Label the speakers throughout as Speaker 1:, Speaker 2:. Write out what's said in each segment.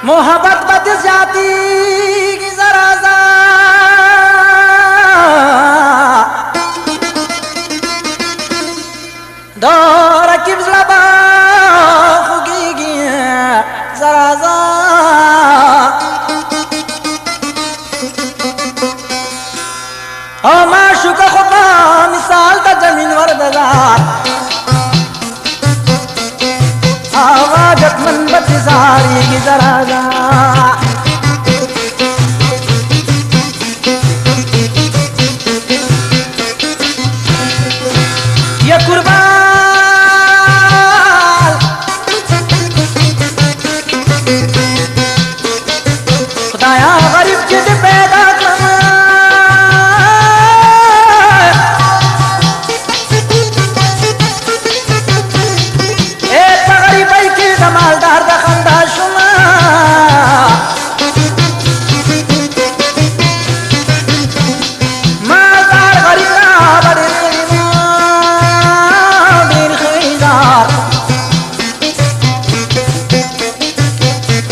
Speaker 1: मोहब्बत बद जाती की जरा सा दौर किबला खुगी जरा सा ओ माशुक खुदा मिसाल ता जमीन वरददार आवाजत मन बतजारी की जरा सा ये कुर्बान खुदाया गरीब जिद पैदा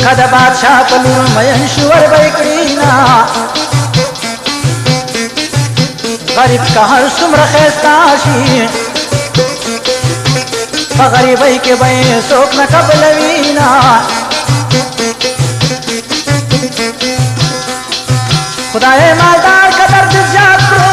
Speaker 1: कदा बादशाह पलूर मयंशवर बैकरीना गरीब का हर सुमर खैस्ताशी गरीबई के बे शोक न कबलवीना खुदाए मालदार का दर्द जातो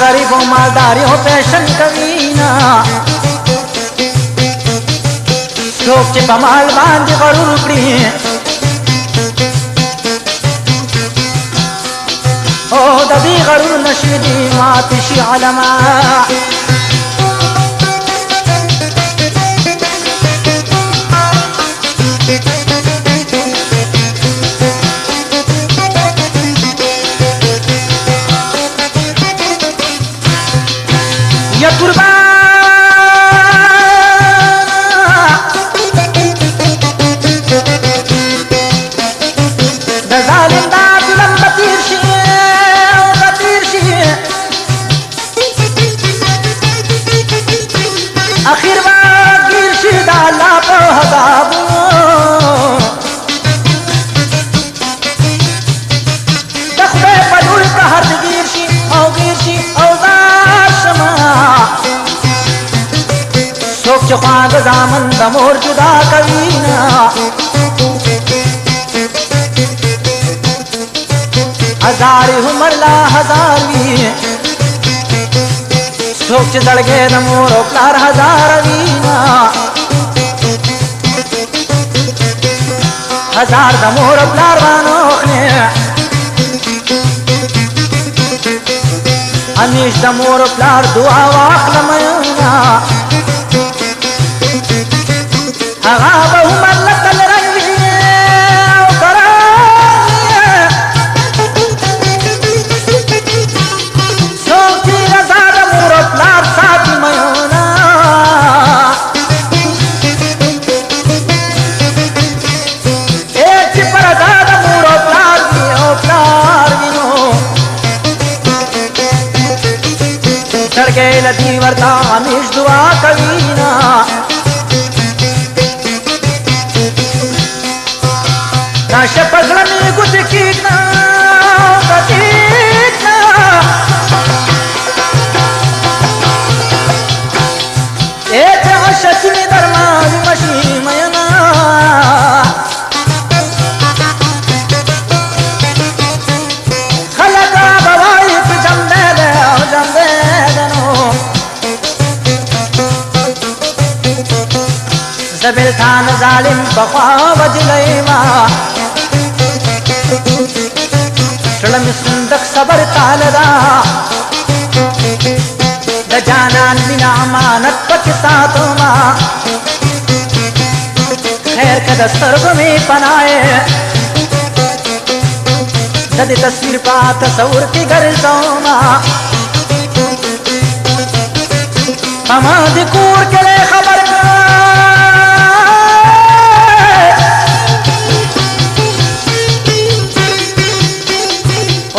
Speaker 1: गरीबों मालदारी हो पैशन कमीना लोग के बमाल बांध गरूर पड़ी ओ दबी गरूर नशीदी मातिशी आलमा आखिर गिर शिदाला बहबाबू दखबे पलुल का हर गिरशी औजार शमा शोक चुखाग दामन दमोर जुदा कवीना हजारी हुमरला हजारवी शोक दड़गे नमोरो प्लार हजार वीना हजार दमोर प्लार वानोखने अनीश दमोर प्लार दुआ वाखल मयूना हगा बहु मल्लकल लती वर्ता हमेश दुआ कवीना नाश पगल में कुछ कीना एक शचनी दरमान मशी मयना खलका बवाई जमदे जमदे जबिल थान जालिम बख्वा वजलैमा शलम सुंदक सबर तालदा द जानान बिना अमानत पक सातोमा खैर का दस्तर्ग में पनाए दद तस्वीर पा तस्वुर की गर्जोमा زما د کور کلی خبر کړه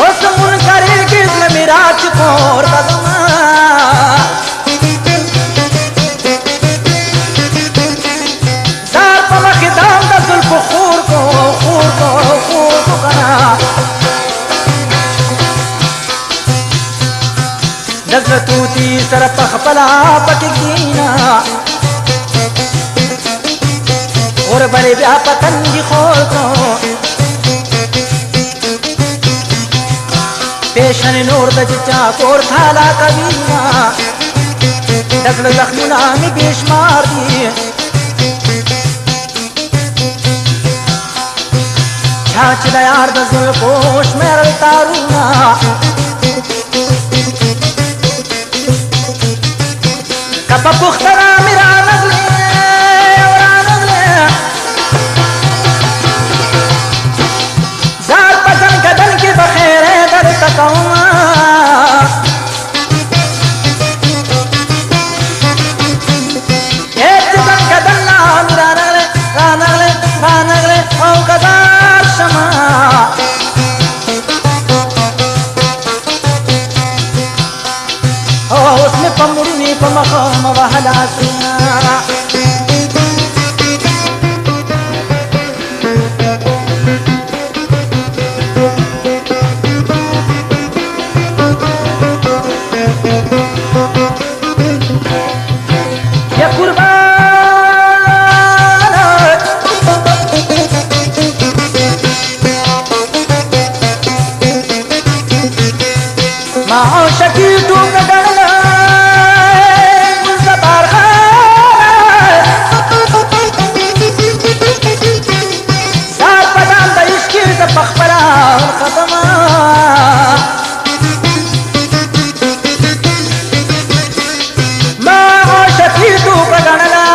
Speaker 1: اوس منکرېږي زړه مې را چې کور ته ځمه زار په مخې دام د زلفو خور کو کنه د زړه توتي سره په خپله پکې کښېنه اور بلې بیا په تندي خور کو پیشن نور د چا کور تھالا کوینا د زړه زخمونه مې بې شمار دي چا چې د یار د زلفو شمېرل تارونه که په پوښتنه مې رانغلې زار په ځنکدن کې به خیرې درته کومه چې ځنکدن نه مې رانغلې او کدار شمه اوس مې په مړوني په مخه مه وهه لاسونه یا قربانه ما عاشقي ټوکه ګڼله پخپلا ختمه ما عاشقي ټوکه ګڼله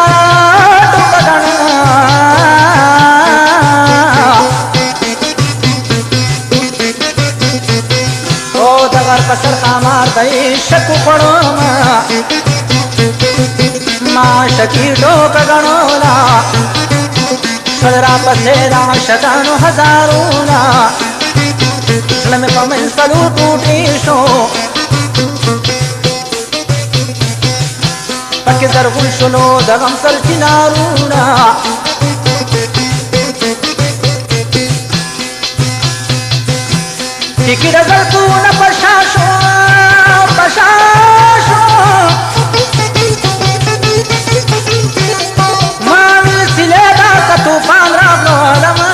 Speaker 1: او د غر په سر خامار د عشق وخوړمه ما عاشقي ټوکه ګڼله شل را پسې د عاشقانو هزارونه زړه مې په منسلو ټوټې شو پکې زرغون شولو د غم سر چنارونه ټیکې د زلفونه په شا شو طوفان راغلو علما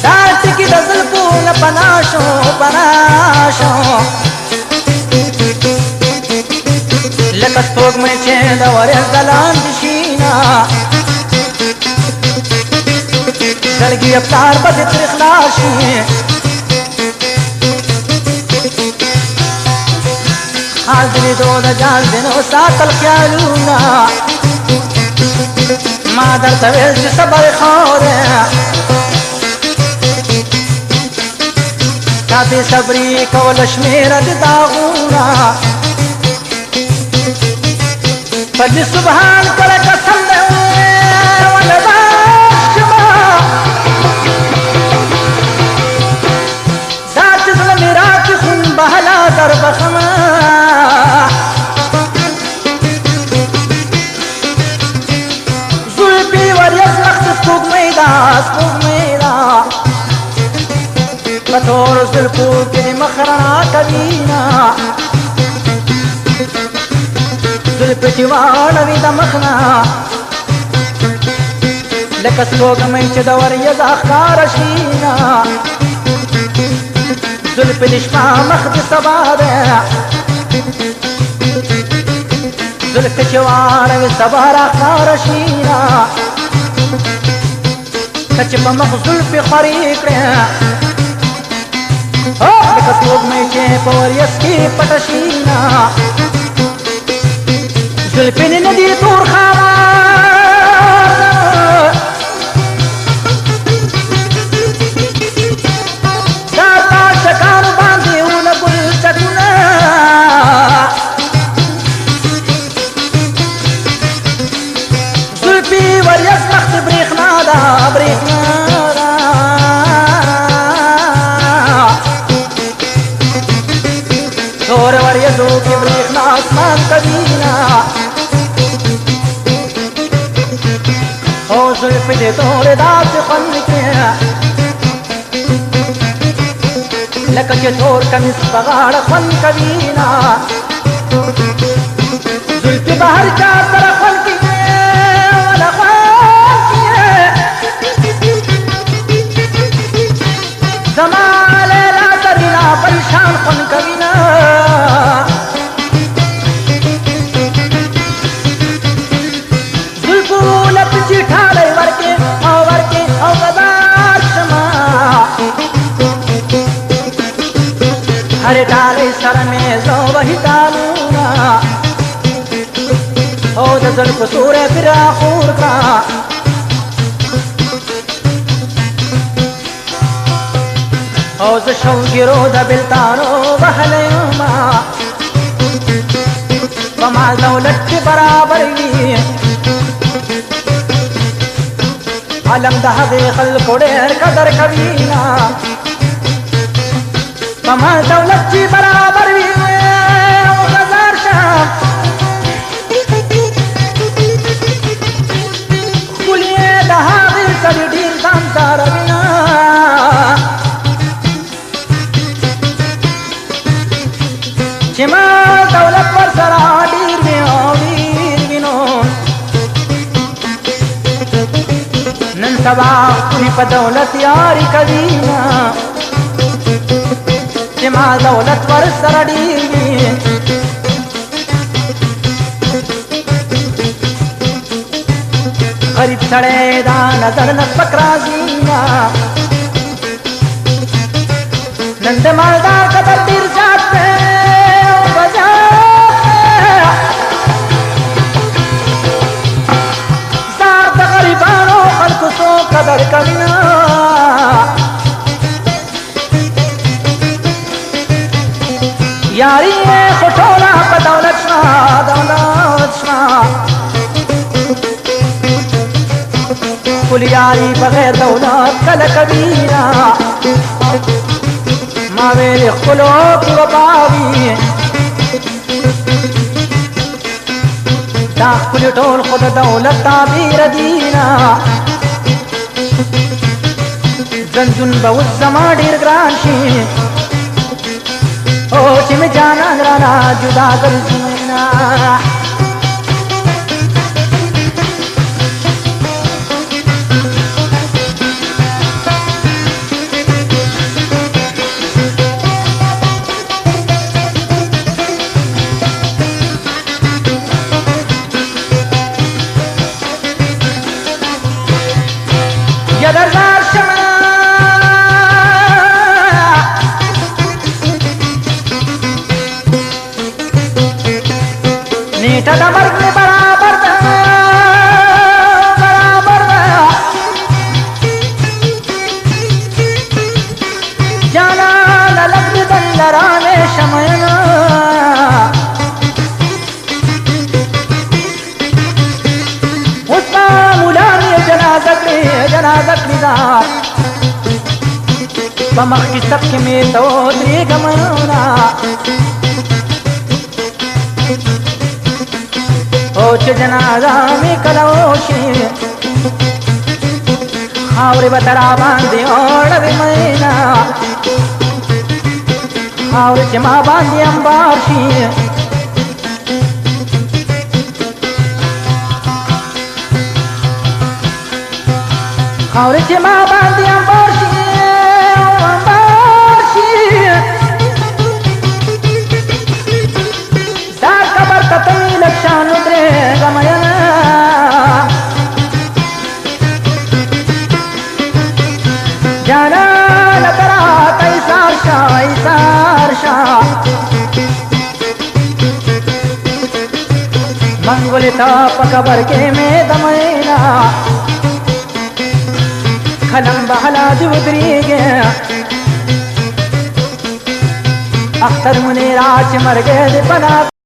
Speaker 1: ساعت کی د زلفو نه پناه شو لکه سپوږمۍ چې د وریځ د لاندې شینه زړګي افطار به دې ترې خلاص شي حال دې دو د جان دنو ساتل خیالونه ما درته ویل چې صبر خوره تا بې صبري کوله شمېره د داغونه په دې سبحان کله قسم دی ولباس شمه ذات زړه مې راکړي خون بهلا در بخمه پتور زلفو کې دې مخ رڼا کوينه زلفې چې واړوي د مخ نه لکه سپوږمۍ چې د وریځ ښکاره شینه زلفې د شپه مخ د سبا ده زلفې چې واړوي سبا راښکاره شینه که چې په مخ زلفې خورې کړې لکه سپوږمۍ چې په وریځ کې پټه شینه زلفې نه دي تور خامار خوند کې لکه چې تور کمیس په غاړه خوند کوي نه زلفې به هر چا سره خوند کوي ولا خوند کوي زما لیلا زرینا بل شان خوند کوي نه زلفو لپې چې ټالی ورکې او غدار شمه هرې ټالۍ سره مې زه وهي تالونه او د زلفو سوری پرې راخور کړه او زه شوګیرو د بېلتانو وهلی یمه په مال دولت کې برابر وي عالم د هغې خلکو ډېر قدر کوي نه په مال دولت چې برابر وي او غزار شه ښکلي یې د هغې سړي ډېر ځان کاروي نه چې مال دولت ورسره ډېر وي او ډېر وي نو نن سبا ښکلي په دولت یاري کوي نه چې مال دولت ورسره ډېر وي غریب سړی دا نظر نه سپک راځي نه نن د مالدار قدر ډېر زیات دی او زار د غریبانو خلکو څوک قدر کوي نه یاري یې خو ټوله په دولت شوه ټول یاري بغیر دولت کله کوي نه ما ویلې ښکلو کې وفا وي دا ښکلي ټول خو د دولت تعبیر دي نه ژوندون به اوس زما ډېر ګران شي او چې مې جانان رانا جدا ګرځي نه نیټه د مرګ مې برابر ده جانانه لږ دې دنده رانې شمینه اوس به مولان یې جنازه کړي دا په مخکې صف کې مې ته ودرېږم نه او چې جنازه مې کله وشي خاورې به ته راباندې اوړوې مینا خاورې چې ما باندې انبار شي خاورې چې ما باندې انبار شي دا قبر ته ته مې لږ شان ودرېږه میینه جانانه ته راته ایثار شه منګولې ته په قبر کې مې د مینا خلم به هلا دې ودرېږې اختر منیرا چې مرګ دې پناه